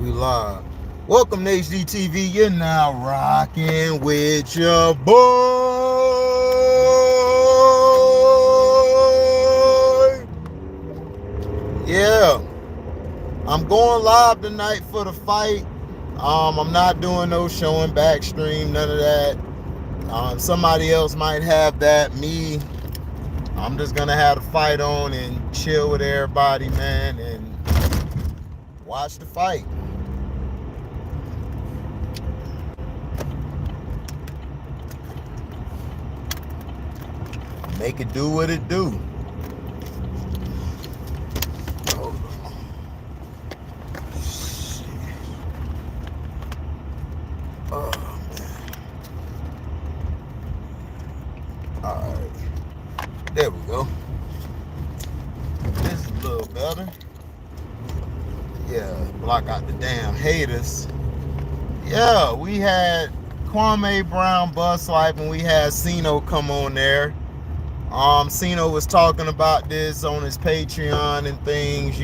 We live. Welcome to HDTV. You're now rocking with your boy. Yeah, I'm going live tonight for the fight. I'm not doing no showing back stream, none of that. Somebody else might have that. Me, I'm just gonna have the fight on and chill with everybody, man, and watch the fight. Make it do what it do. Hold on. Shit. Oh, man. Alright. There we go. This is a little better. Yeah, block out the damn haters. Yeah, we had kwamebrownbustlife and we had Sino come on there. Sino was talking about this on his Patreon and things,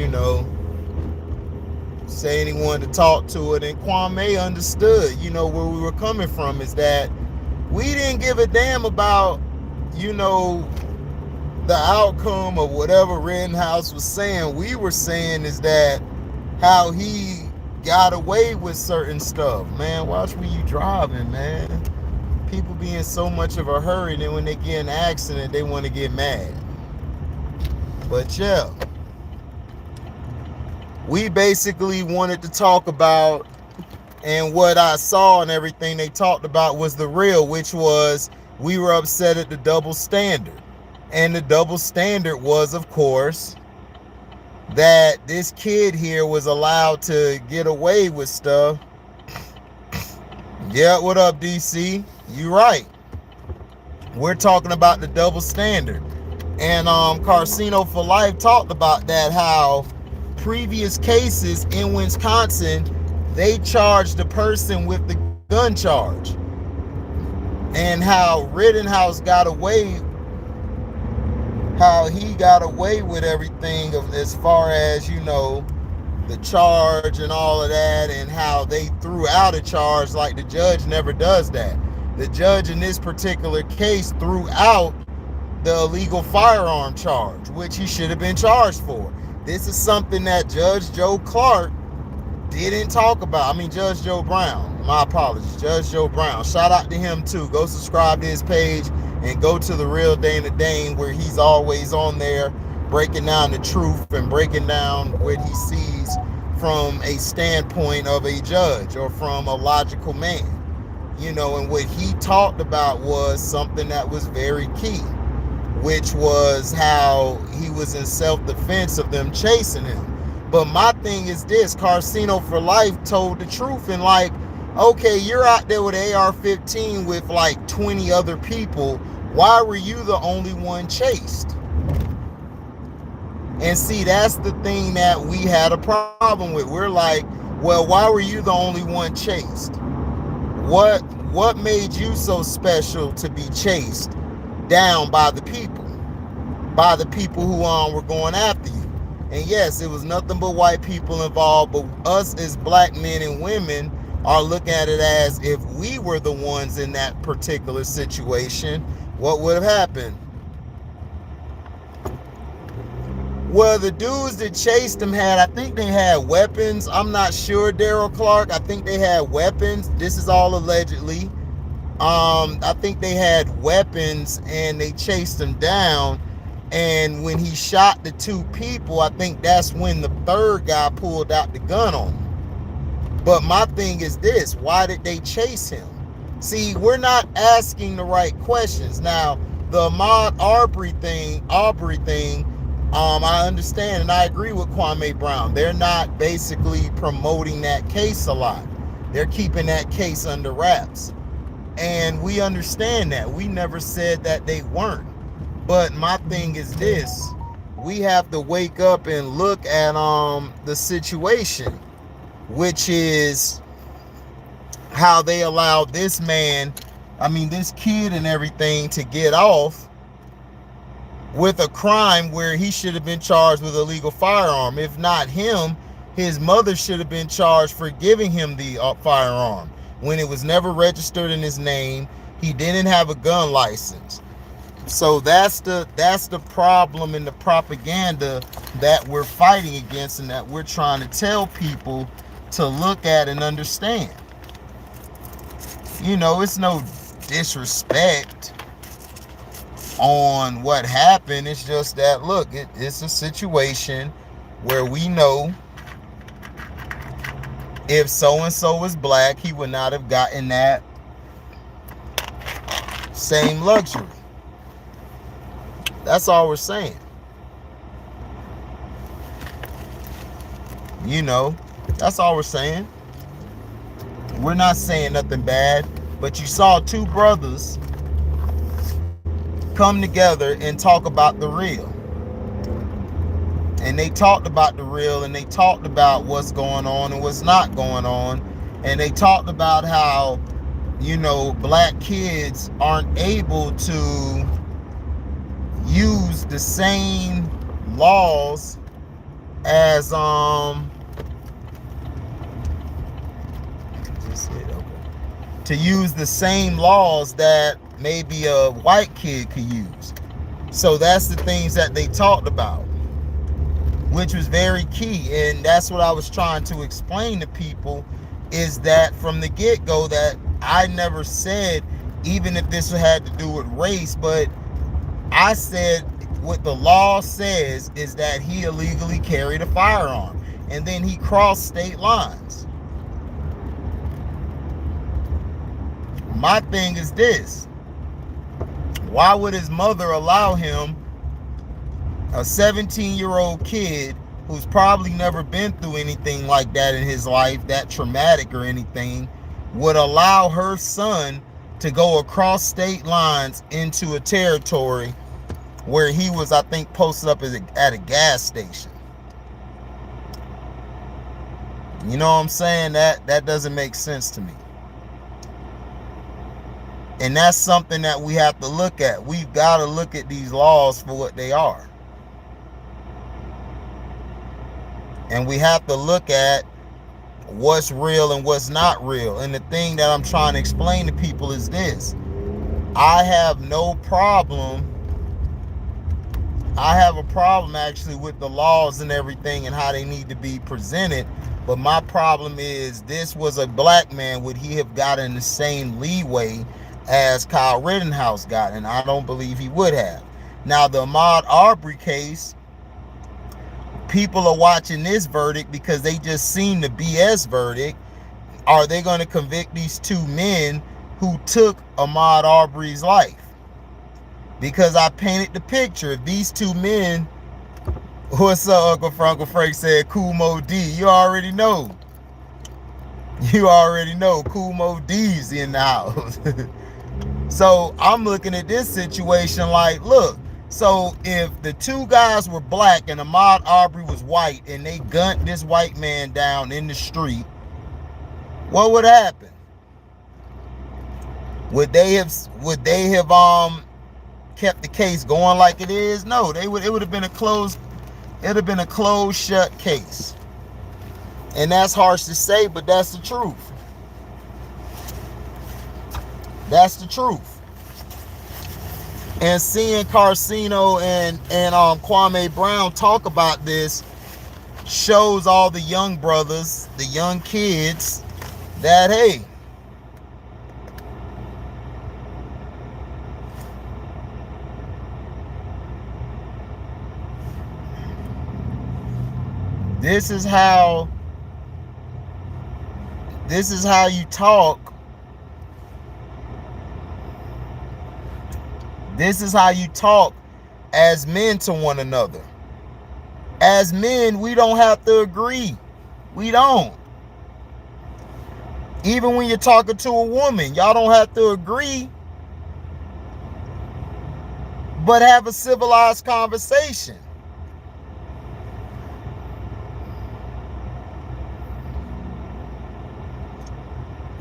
saying he wanted to talk to it, and Kwame understood, where we were coming from is that we didn't give a damn about, the outcome of whatever Rittenhouse was saying. We were saying is that how he got away with certain stuff. Man, watch where you driving, man. People be in so much of a hurry, then when they get in an accident, they want to get mad. But yeah, we basically wanted to talk about, and what I saw and everything they talked about was the real, which was we were upset at the double standard. And the double standard was, of course, that this kid here was allowed to get away with stuff. Yeah, what up, DC? You right. We're talking about the double standard. And Carcino for Life talked about that, how previous cases in Wisconsin, they charged the person with the gun charge. And how Rittenhouse got away, how he got away with everything as far as, the charge and all of that, and how they threw out a charge like the judge never does that. The judge in this particular case threw out the illegal firearm charge, which he should have been charged for. This is something that Judge Joe Clark didn't talk about. Judge Joe Brown. My apologies. Judge Joe Brown. Shout out to him too. Go subscribe to his page and go to The Real Dana Dane, where he's always on there breaking down the truth and breaking down what he sees from a standpoint of a judge or from a logical man. And what he talked about was something that was very key, which was how he was in self-defense of them chasing him. But my thing is this: Carcino for Life told the truth, and okay, you're out there with an AR-15 with 20 other people. Why were you the only one chased? And see, that's the thing that we had a problem with. We're like, well, why were you the only one chased? What made you so special to be chased down by the people who were going after you? And yes, it was nothing but white people involved, but us as black men and women are looking at it as, if we were the ones in that particular situation, what would have happened? Well, the dudes that chased him I think they had weapons. I'm not sure, Daryl Clark. I think they had weapons. This is all allegedly. I think they had weapons and they chased him down. And when he shot the two people, I think that's when the third guy pulled out the gun on him. But my thing is this: why did they chase him? See, we're not asking the right questions. Now, the Ahmaud Arbery thing, I understand, and I agree with Kwame Brown. They're not basically promoting that case a lot. They're keeping that case under wraps. And we understand that. We never said that they weren't. But my thing is this: we have to wake up and look at the situation, which is how they allowed this man, this kid and everything, to get off with a crime where he should have been charged with illegal firearm. If not him, his mother should have been charged for giving him the firearm when it was never registered in his name. He didn't have a gun license. So that's the problem in the propaganda that we're fighting against and that we're trying to tell people to look at and understand. You know, it's no disrespect on what happened. It's just that, look, it's a situation where we know if so-and-so was black, he would not have gotten that same luxury. That's all we're saying. You know, that's all we're saying. We're not saying nothing bad, but you saw two brothers come together and talk about the real. And they talked about the real, and they talked about what's going on and what's not going on. And they talked about how, you know, black kids aren't able to use the same laws as to use the same laws that maybe a white kid could use. So that's the things that they talked about, which was very key. And that's what I was trying to explain to people, is that from the get-go, that I never said, even if this had to do with race, but I said what the law says is that he illegally carried a firearm, and then he crossed state lines. My thing is this: why would his mother allow him, a 17-year-old kid who's probably never been through anything like that in his life, that traumatic or anything, would allow her son to go across state lines into a territory where he was, I think, posted up at a gas station? You know what I'm saying? That doesn't make sense to me. And that's something that we have to look at. We've got to look at these laws for what they are. And we have to look at what's real and what's not real. And the thing that I'm trying to explain to people is this: I have no problem. I have a problem actually with the laws and everything and how they need to be presented. But my problem is, this was a black man. Would he have gotten the same leeway as Kyle Rittenhouse got? And I don't believe he would have. Now, the Ahmaud Arbery case, people are watching this verdict because they just seen the BS verdict. Are they going to convict these two men who took Ahmaud Arbery's life? Because I painted the picture. If these two men, what's up, Uncle Frank? Uncle Frank said, Kumo D. You already know. You already know. Kumo D's in the house. So I'm looking at this situation like, look, so if the two guys were black and Ahmaud Arbery was white and they gunned this white man down in the street, what would happen? Would they have kept the case going like it is? No, it would have been a closed shut case. And that's harsh to say, but that's the truth. That's the truth. And seeing Carcino and Kwame Brown talk about this shows all the young brothers, the young kids, that hey, this is how you talk. This is how you talk as men to one another. As men, we don't have to agree. We don't. Even when you're talking to a woman, y'all don't have to agree, but have a civilized conversation.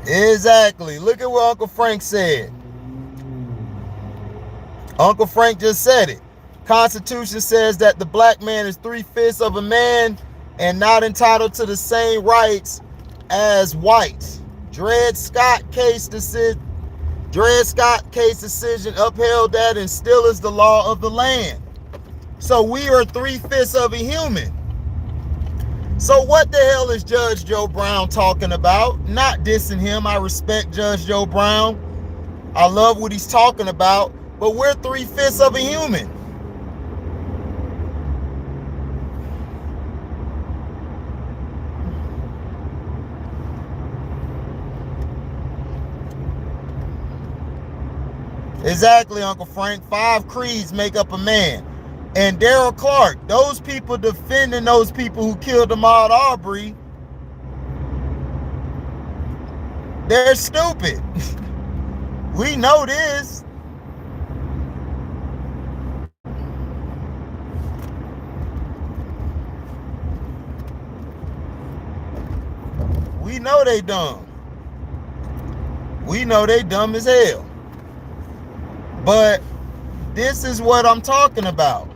Exactly. Look at what Uncle Frank said. Uncle Frank just said it. Constitution says that the black man is 3/5 of a man. and not entitled to the same rights as whites. Dred Scott case decision upheld that and still is the law of the land. So we are 3/5 of a human. So what the hell is Judge Joe Brown talking about? Not dissing him. I respect Judge Joe Brown. I love what he's talking about, but we're 3/5 of a human. Exactly, Uncle Frank. 5 creeds make up a man. And Daryl Clark, those people defending those people who killed Ahmaud Arbery, they're stupid. We know this. We know they dumb. We know they dumb as hell. But this is what I'm talking about.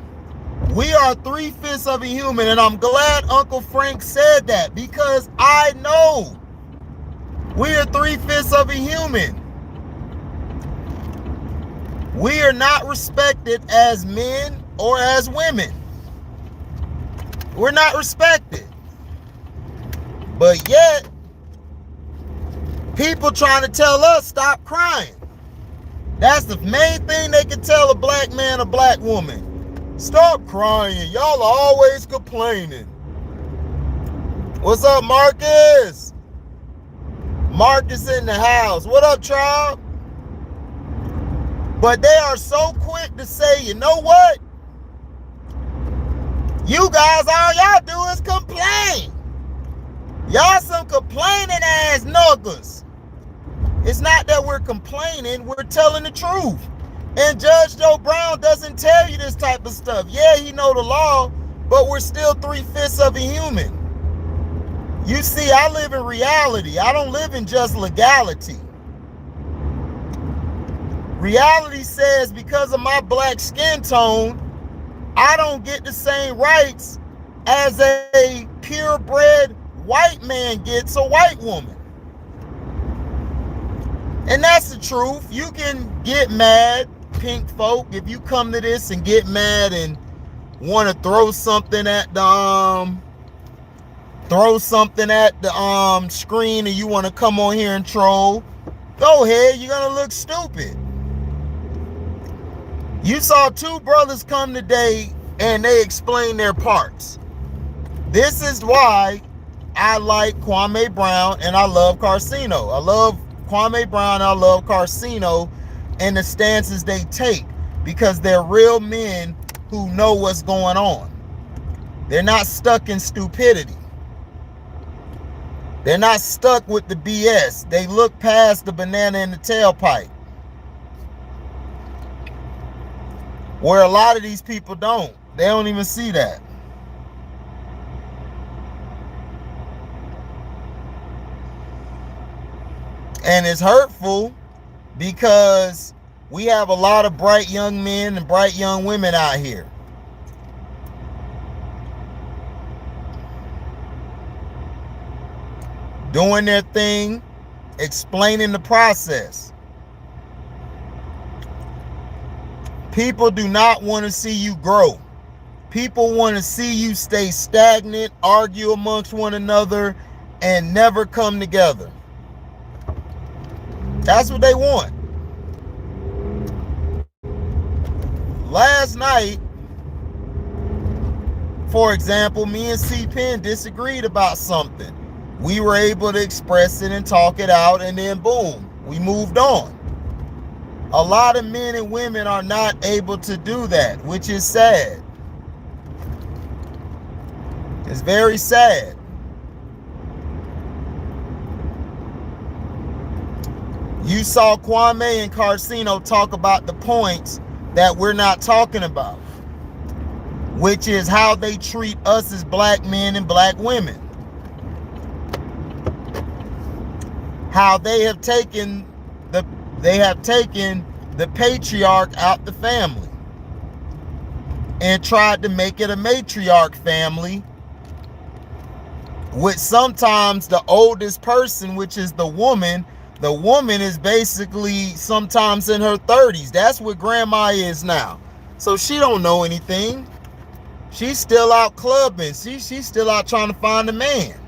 We are 3/5 of a human, and I'm glad Uncle Frank said that, because I know we are 3/5 of a human. We are not respected as men or as women. We're not respected. But yet, people trying to tell us stop crying. That's the main thing they can tell a black man or black woman. Stop crying. Y'all are always complaining. What's up, Marcus? Marcus in the house. What up, Charles? But they are so quick to say, you know what? You guys, all y'all do is complain. Y'all some complaining ass nuggers. It's not that we're complaining, we're telling the truth. And Judge Joe Brown doesn't tell you this type of stuff. Yeah, he know the law, but we're still 3/5 of a human. You see, I live in reality. I don't live in just legality. Reality says because of my black skin tone, I don't get the same rights as a purebred white man gets a white woman. And that's the truth. You can get mad, pink folk, if you come to this and get mad and want to throw something at the screen, and you want to come on here and troll. Go ahead, you're gonna look stupid. You saw 2 brothers come today and they explained their parts. This is why I like Kwame Brown and I love Carcino. I love Kwame Brown, I love Carcino and the stances they take, because they're real men who know what's going on. They're not stuck in stupidity. They're not stuck with the BS. They look past the banana in the tailpipe, where a lot of these people don't. They don't even see that. And it's hurtful because we have a lot of bright young men and bright young women out here. Doing their thing, explaining the process. People do not want to see you grow. People want to see you stay stagnant, argue amongst one another, and never come together. That's what they want. Last night, for example, me and C. Penn disagreed about something. We were able to express it and talk it out, and then boom, we moved on. A lot of men and women are not able to do that, which is sad. It's very sad. You saw Kwame and Carcino talk about the points that we're not talking about, which is how they treat us as black men and black women. How they have taken the patriarch out the family and tried to make it a matriarch family with sometimes the oldest person, which is the woman is basically sometimes in her 30s. That's what grandma is now. So she don't know anything. She's still out clubbing. She's still out trying to find a man.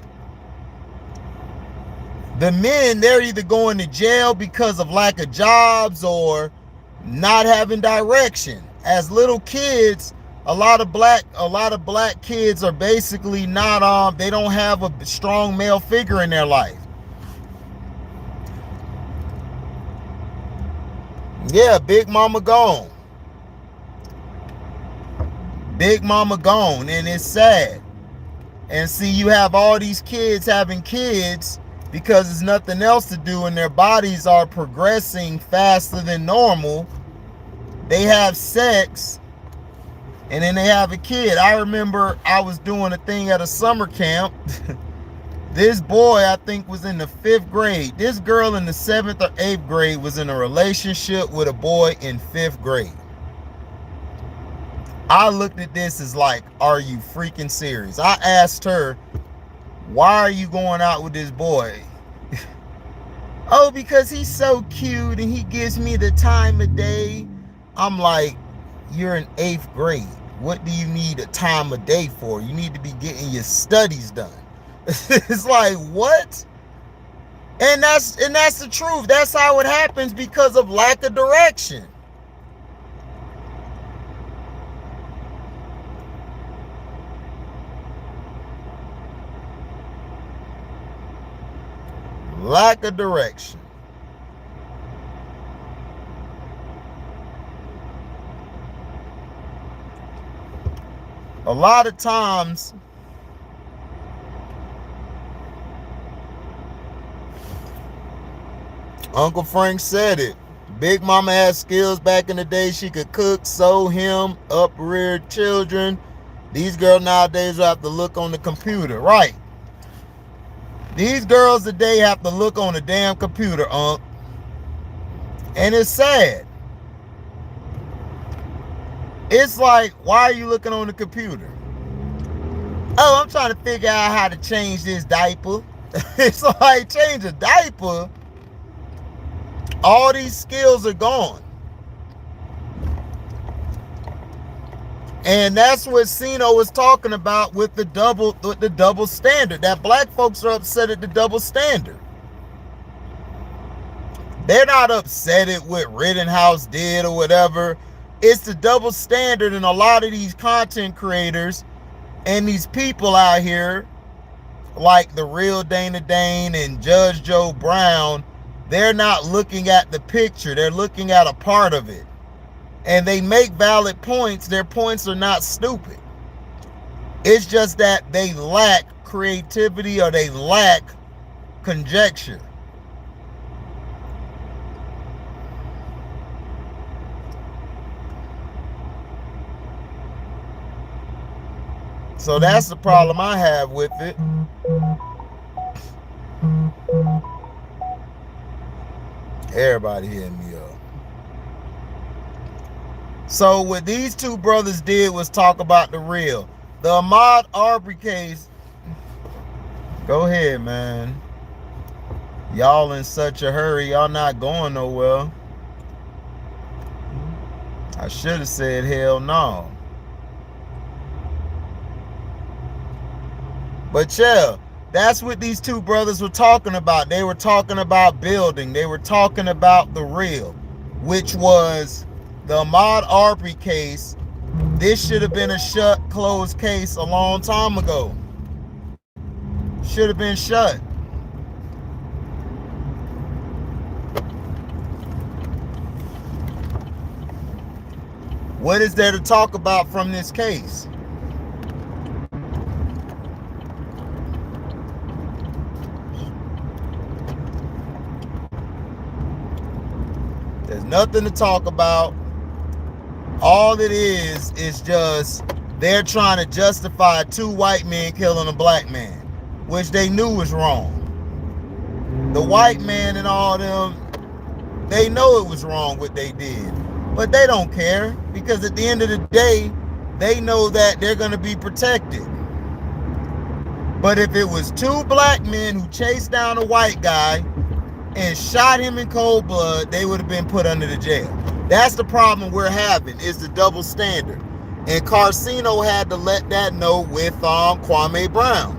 The men, they're either going to jail because of lack of jobs or not having direction. As little kids, a lot of black kids are basically not they don't have a strong male figure in their life. Yeah, Big Mama gone. Big Mama gone, and it's sad. And see, you have all these kids having kids because there's nothing else to do and their bodies are progressing faster than normal. They have sex and then they have a kid. I remember I was doing a thing at a summer camp. This boy, I think, was in the 5th grade. This girl in the 7th or 8th grade was in a relationship with a boy in 5th grade. I looked at this as like, are you freaking serious? I asked her, why are you going out with this boy? Oh, because he's so cute and he gives me the time of day. I'm like, you're in 8th grade. What do you need a time of day for? You need to be getting your studies done. It's like, what? And that's the truth. That's how it happens, because of lack of direction. Lack of direction. A lot of times, Uncle Frank said it. Big Mama had skills back in the day. She could cook, sew, hem, uprear children. These girls nowadays have to look on the computer. Right. These girls today have to look on the damn computer, Unc. And it's sad. It's like, why are you looking on the computer? Oh, I'm trying to figure out how to change this diaper. It's like, change a diaper? All these skills are gone. And that's what Sino was talking about with the double standard. That black folks are upset at the double standard. They're not upset at what Rittenhouse did or whatever. It's the double standard, and a lot of these content creators and these people out here, like the real Dana Dane and Judge Joe Brown, they're not looking at the picture. They're looking at a part of it. And they make valid points. Their points are not stupid. It's just that they lack creativity or they lack conjecture. So that's the problem I have with it. Everybody hitting me up. So what these two brothers did was talk about the real. The Ahmaud Arbery case. Go ahead, man. Y'all in such a hurry. Y'all not going nowhere. I should have said hell no. But yeah, that's what these two brothers were talking about. They were talking about building. They were talking about the real, which was the Ahmaud Arbery case. This should have been a shut, closed case a long time ago. Should have been shut. What is there to talk about from this case? There's nothing to talk about. All it is just they're trying to justify 2 white men killing a black man, which they knew was wrong. The white man and all them, they know it was wrong what they did, but they don't care, because at the end of the day, they know that they're going to be protected. But if it was two black men who chased down a white guy and shot him in cold blood, they would have been put under the jail. That's the problem we're having, is the double standard. And Carcino had to let that know with Kwame Brown.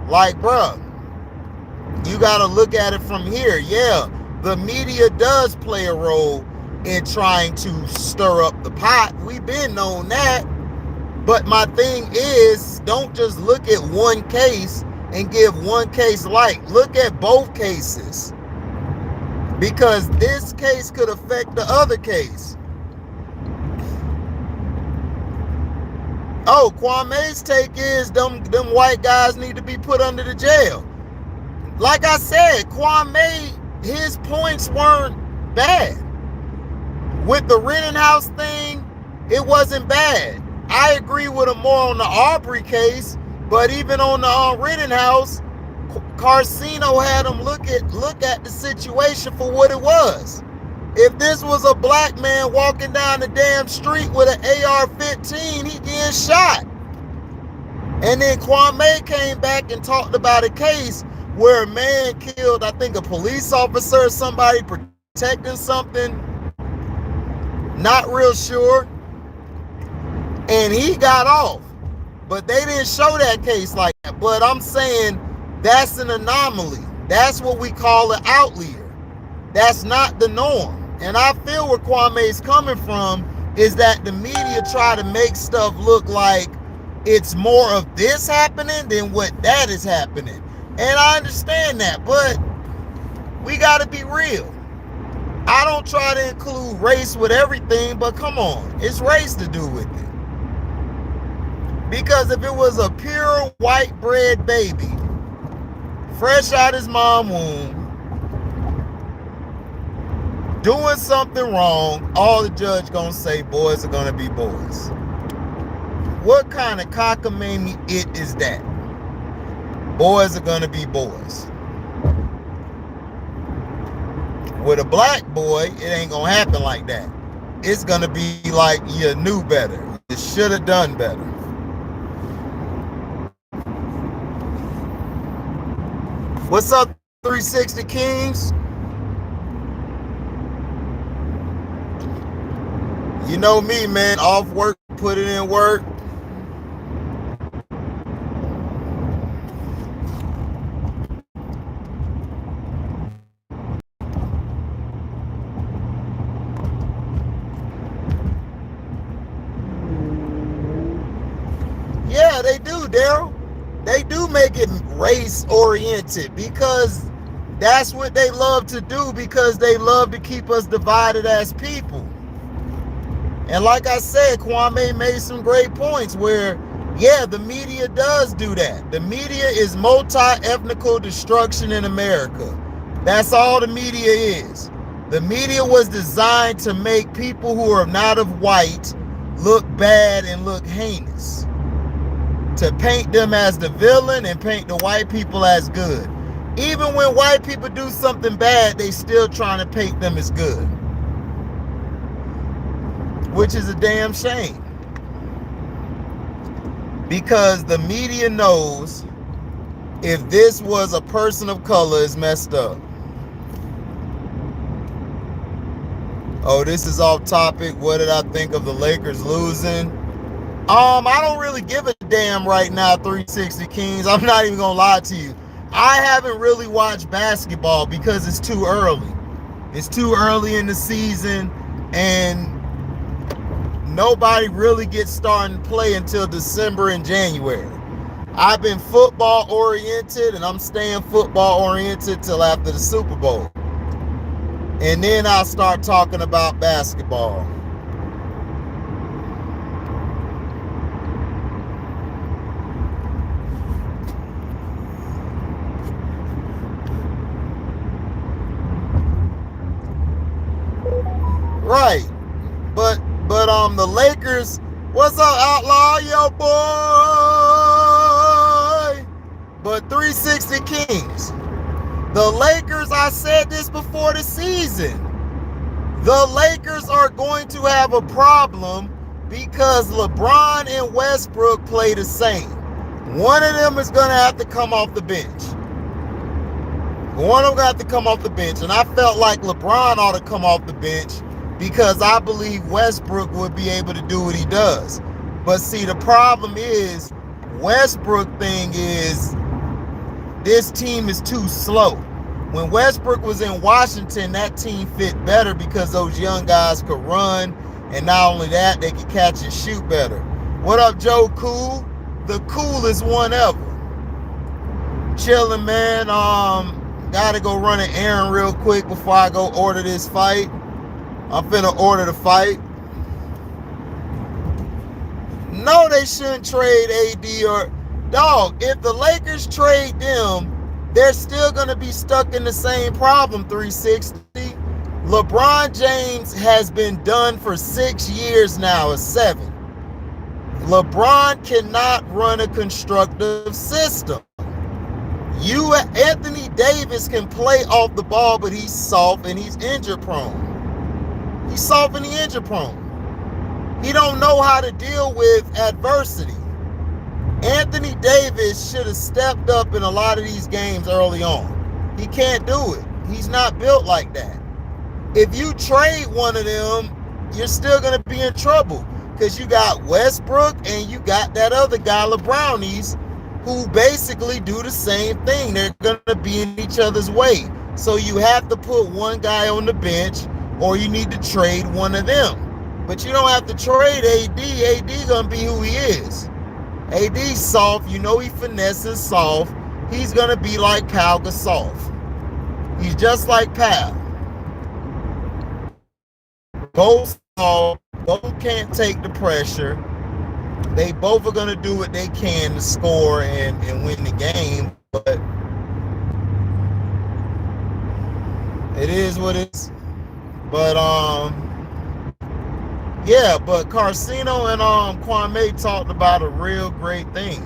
Like, bruh, you got to look at it from here. Yeah, the media does play a role in trying to stir up the pot. We've been known that. But my thing is, don't just look at one case and give one case light. Look at both cases. Because this case could affect the other case. Oh, Kwame's take is them white guys need to be put under the jail. Like I said, Kwame, his points weren't bad. With the Rittenhouse thing, it wasn't bad. I agree with him more on the Aubrey case, but even on the Rittenhouse, Carcino had him look at the situation for what it was. If this was a black man walking down the damn street with an AR-15, he getting shot. And then Kwame came back and talked about a case where a man killed, I think, a police officer or somebody protecting something. Not real sure. And he got off. But they didn't show that case like that. But I'm saying that's an anomaly. That's what we call an outlier. That's not the norm. And I feel where Kwame's coming from is that the media try to make stuff look like it's more of this happening than what that is happening. And I understand that, but we got to be real. I don't try to include race with everything, but come on, it's race to do with it. Because if it was a pure white bread baby, fresh out his mom's womb, doing something wrong, all the judge gonna say boys are gonna be boys. What kind of cockamamie it is that? Boys are gonna be boys. With a black boy, it ain't gonna happen like that. It's gonna be like you knew better. You should have done better. What's up, 360 Kings? You know me, man. Off work, put it in work. Yeah, they do, Daryl. They do make it race oriented because that's what they love to do, because they love to keep us divided as people. And like I said, Kwame made some great points where, yeah, the media does do that. The media is multi-ethnical destruction in America. That's all the media is. The media was designed to make people who are not of white look bad and look heinous. To paint them as the villain and paint the white people as good. Even when white people do something bad, they still trying to paint them as good. Which is a damn shame. Because the media knows if this was a person of color, it's messed up. Oh, this is off topic. What did I think of the Lakers losing? I don't really give a damn right now, 360 Kings. I'm not even gonna lie to you. I haven't really watched basketball because it's too early. It's too early in the season, and nobody really gets starting to play until December and January. I've been football oriented, and I'm staying football oriented till after the Super Bowl. And then I'll start talking about basketball. Right. But the Lakers, what's up, Outlaw, yo boy? But 360 Kings, the Lakers, I said this before the season, the Lakers are going to have a problem because LeBron and Westbrook play the same. One of them is going to have to come off the bench. One of them got to come off the bench. And I felt like LeBron ought to come off the bench because I believe Westbrook would be able to do what he does. But see, the problem is, Westbrook thing is, this team is too slow. When Westbrook was in Washington, that team fit better because those young guys could run. And not only that, they could catch and shoot better. What up, Joe Cool? The coolest one ever. Chilling, man. Gotta go run an errand real quick before I go order this fight. I'm finna order the fight. No, they shouldn't trade AD or... Dog, if the Lakers trade them, they're still gonna be stuck in the same problem, 360. LeBron James has been done for 6 years now, or 7. LeBron cannot run a constructive system. Anthony Davis can play off the ball, but he's soft and he's injury prone. He's soft and he's injury prone. He don't know how to deal with adversity. Anthony Davis should have stepped up in a lot of these games early on. He can't do it. He's not built like that. If you trade one of them, you're still going to be in trouble because you got Westbrook and you got that other guy, LeBrownies, who basically do the same thing. They're going to be in each other's way. So you have to put one guy on the bench or you need to trade one of them. But you don't have to trade AD. AD going to be who he is. AD's soft. You know he finesses soft. He's going to be like Kyle Gasol. He's just like Kyle. Both soft. Both can't take the pressure. They both are going to do what they can to score and win the game. But it is what it is. But, yeah, but Carcino and Kwame talked about a real great thing.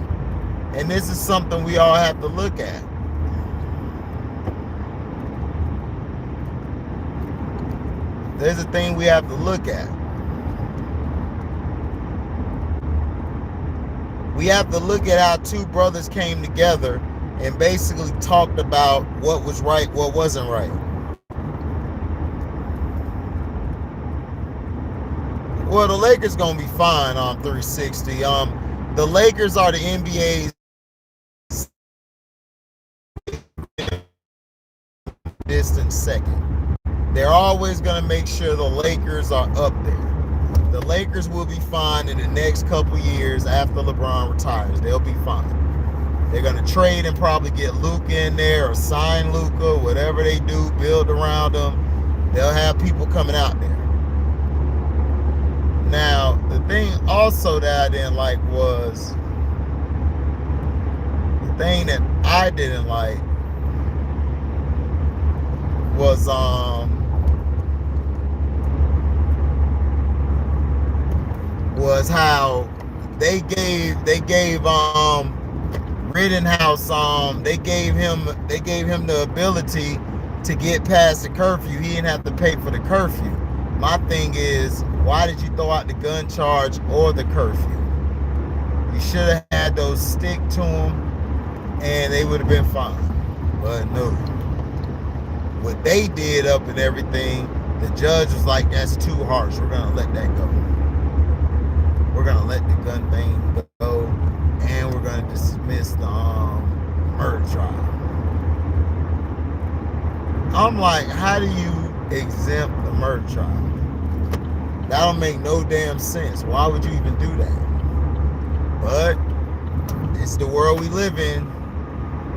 And this is something we all have to look at. There's a thing we have to look at. We have to look at how two brothers came together and basically talked about what was right, what wasn't right. Well, the Lakers gonna be fine on 360. The Lakers are the NBA's distant second. They're always gonna make sure the Lakers are up there. The Lakers will be fine in the next couple years after LeBron retires. They'll be fine. They're gonna trade and probably get Luka in there or sign Luka, whatever they do, build around them. They'll have people coming out there. Now, the thing also that I didn't like was, the thing that I didn't like was how they gave Rittenhouse they gave him the ability to get past the curfew. He didn't have to pay for the curfew. My thing is, why did you throw out the gun charge or the curfew? You should have had those stick to them and they would have been fine. But no. What they did up and everything, the judge was like, that's too harsh. We're going to let that go. We're going to let the gun thing go and we're going to dismiss the murder trial. I'm like, how do you exempt the murder trial? That don't make no damn sense. Why would you even do that? But it's the world we live in.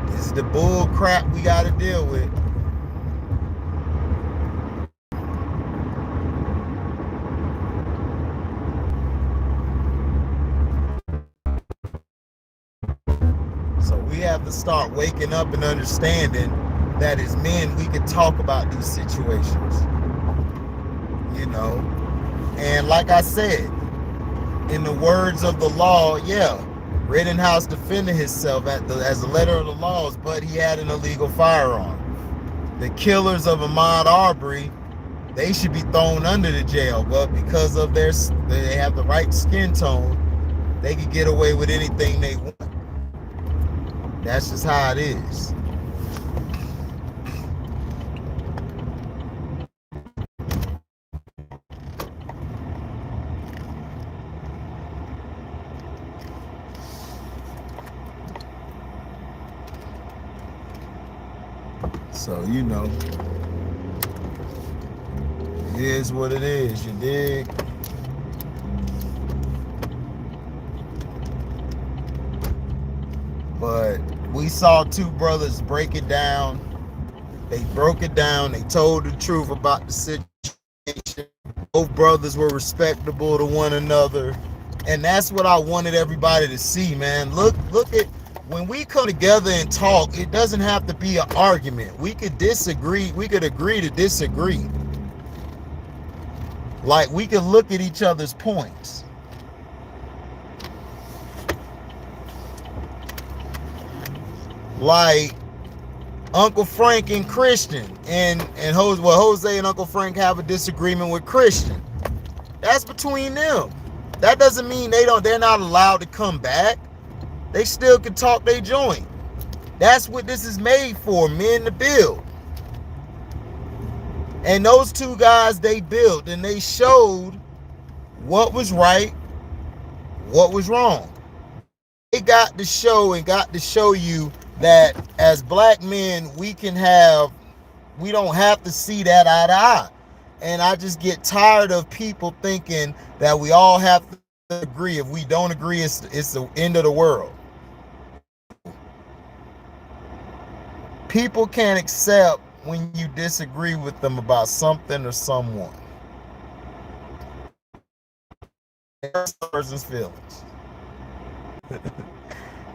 This is the bull crap we got to deal with. So we have to start waking up and understanding that as men, we can talk about these situations. You know? And like I said, in the words of the law, yeah, Rittenhouse defended himself as a letter of the laws, but he had an illegal firearm. The killers of Ahmaud Arbery, they should be thrown under the jail, but because of they have the right skin tone, they can get away with anything they want. That's just how it is. So, you know, it is what it is, you dig? But we saw two brothers break it down. They broke it down. They told the truth about the situation. Both brothers were respectable to one another. And that's what I wanted everybody to see, man. Look at, when we come together and talk, it doesn't have to be an argument. We could disagree. We could agree to disagree. Like, we could look at each other's points. Like Uncle Frank and Christian, and Jose and Uncle Frank have a disagreement with Christian. That's between them. That doesn't mean they're not allowed to come back. They still can talk their joint. That's what this is made for, men to build. And those two guys, they built and they showed what was right, what was wrong. They got to show you that as black men, we don't have to see that eye to eye. And I just get tired of people thinking that we all have to agree. If we don't agree, it's the end of the world. People can't accept when you disagree with them about something or someone. That's the person's feelings.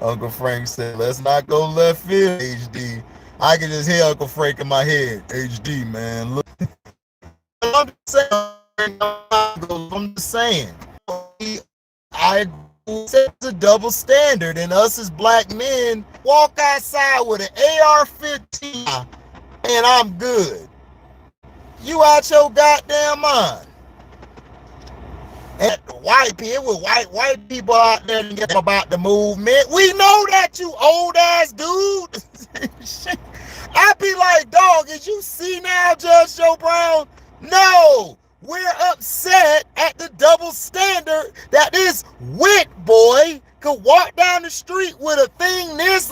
Uncle Frank said, let's not go left field, HD. I can just hear Uncle Frank in my head. HD, man. Look. I'm just saying. I set the double standard, and us as black men walk outside with an AR-15 and I'm good. You out your goddamn mind. And white people, white people out there to get about the movement. We know that, you old ass dude. I be like, dog, did you see now, Judge Joe Brown? No, we're upset at the double standard that this wit boy could walk down the street with a thing this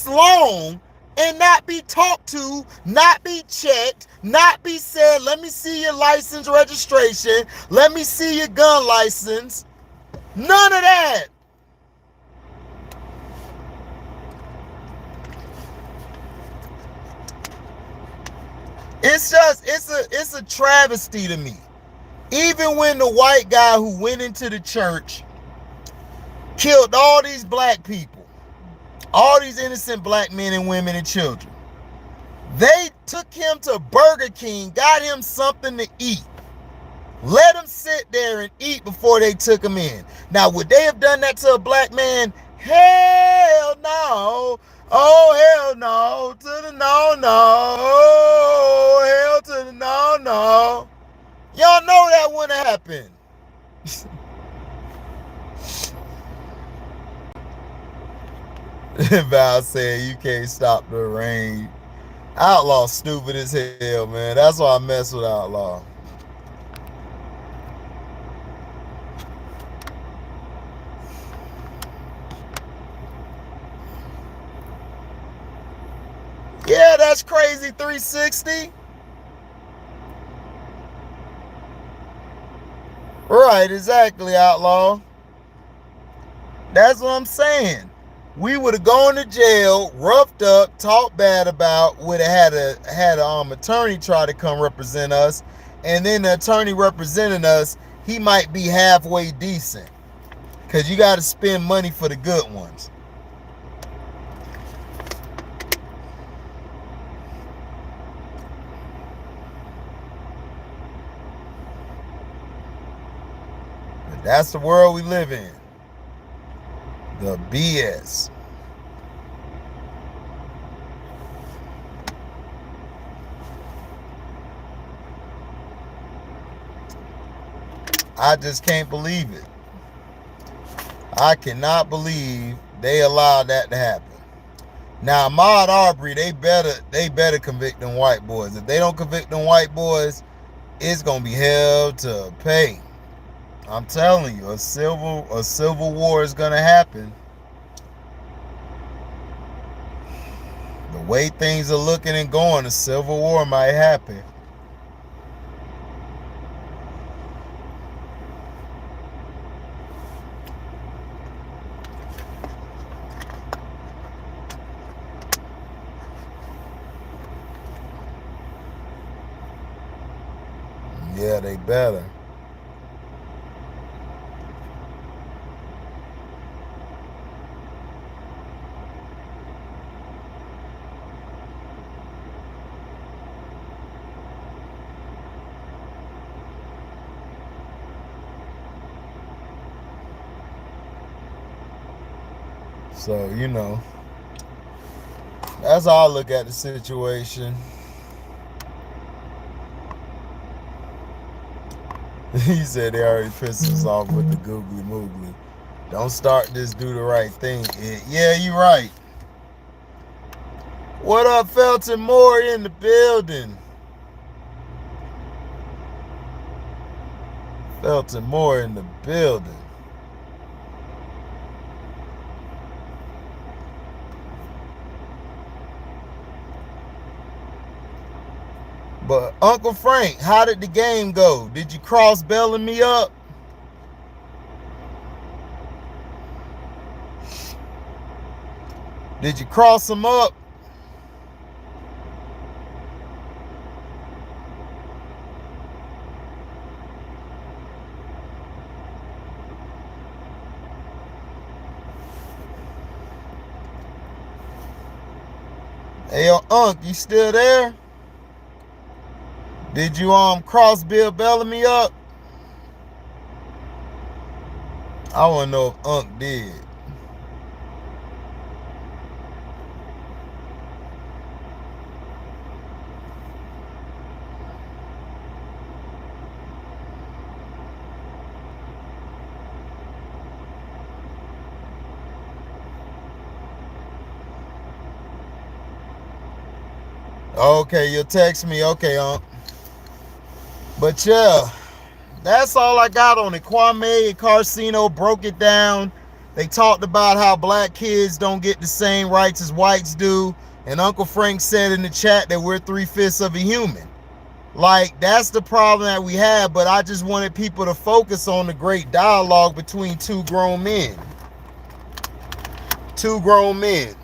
long, and not be talked to, not be checked, not be said, let me see your license registration, let me see your gun license. None of that. It's a travesty to me. Even when the white guy who went into the church killed all these black people, all these innocent black men and women and children, they took him to Burger King, got him something to eat, let him sit there and eat before they took him in. Now, would they have done that to a black man? Hell no. Oh, hell no. To the no, no. Oh, hell to the no, no. Y'all know that wouldn't happen. Val said you can't stop the rain. Outlaw stupid as hell, man. That's why I mess with Outlaw. Yeah, that's crazy, 360. Right, exactly, Outlaw. That's what I'm saying. We would have gone to jail, roughed up, talked bad about, would have had a attorney try to come represent us, and then the attorney representing us, he might be halfway decent, because you got to spend money for the good ones. But that's the world we live in. The BS. I just can't believe it. I cannot believe They allowed that to happen. Now, Ahmaud Arbery, they better convict them white boys. If they don't convict them white boys, it's gonna be hell to pay. I'm telling you, a civil war is gonna happen. The way things are looking and going, a civil war might happen. Yeah, they better. So, that's how I look at the situation. He said they already pissed us off with the googly moogly. Don't start this, do the right thing. Yeah, you're right. What up, Felton Moore in the building? Felton Moore in the building. But Uncle Frank, how did the game go? Did you cross Bellamy up? Did you cross him up? Hey, Unc, you still there? Did you cross Bill Bellamy up? I want to know if Unc did. Okay, you'll text me. Okay, Unc. But yeah, that's all I got on it. Kwame and Carcino broke it down. They talked about how black kids don't get the same rights as whites do. And Uncle Frank said in the chat that we're 3/5 of a human. Like, that's the problem that we have. But I just wanted people to focus on the great dialogue between two grown men. Two grown men.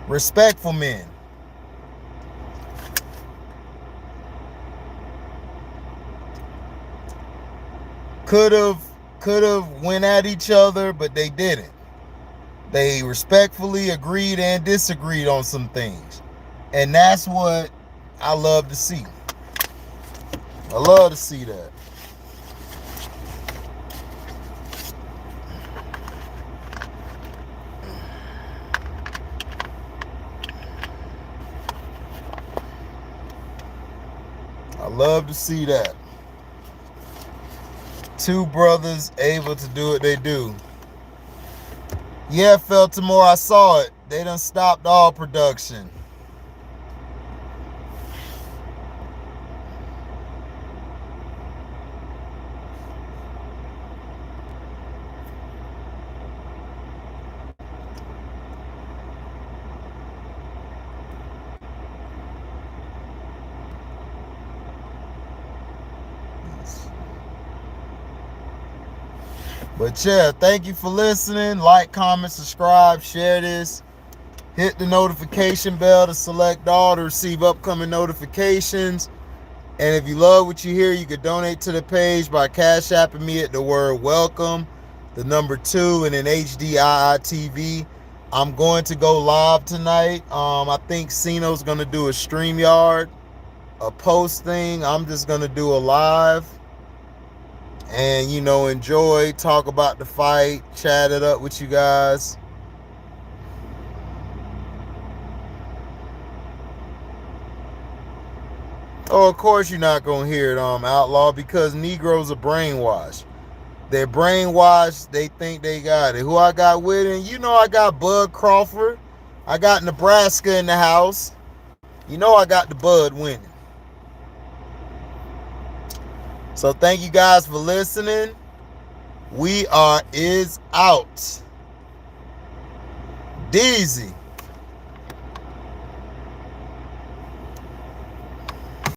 Respectful men. Could have went at each other, but they didn't. They respectfully agreed and disagreed on some things. And that's what I love to see. I love to see that. I love to see that. Two brothers able to do what they do. Yeah, Feltimore, I saw it. They done stopped all production. But yeah, thank you for listening. Like, comment, subscribe, share this. Hit the notification bell to select all to receive upcoming notifications. And if you love what you hear, you can donate to the page by Cash Apping me at the word welcome, the number 2, and then HDIITV. I'm going to go live tonight. I think Cino's going to do a StreamYard, a post thing. I'm just going to do a live. And, enjoy, talk about the fight, chat it up with you guys. Oh, of course you're not going to hear it, Outlaw, because Negroes are brainwashed. They're brainwashed. They think they got it. Who I got with it? You know I got Bud Crawford. I got Nebraska in the house. You know I got the Bud winning. So thank you guys for listening. We is out. Deezy.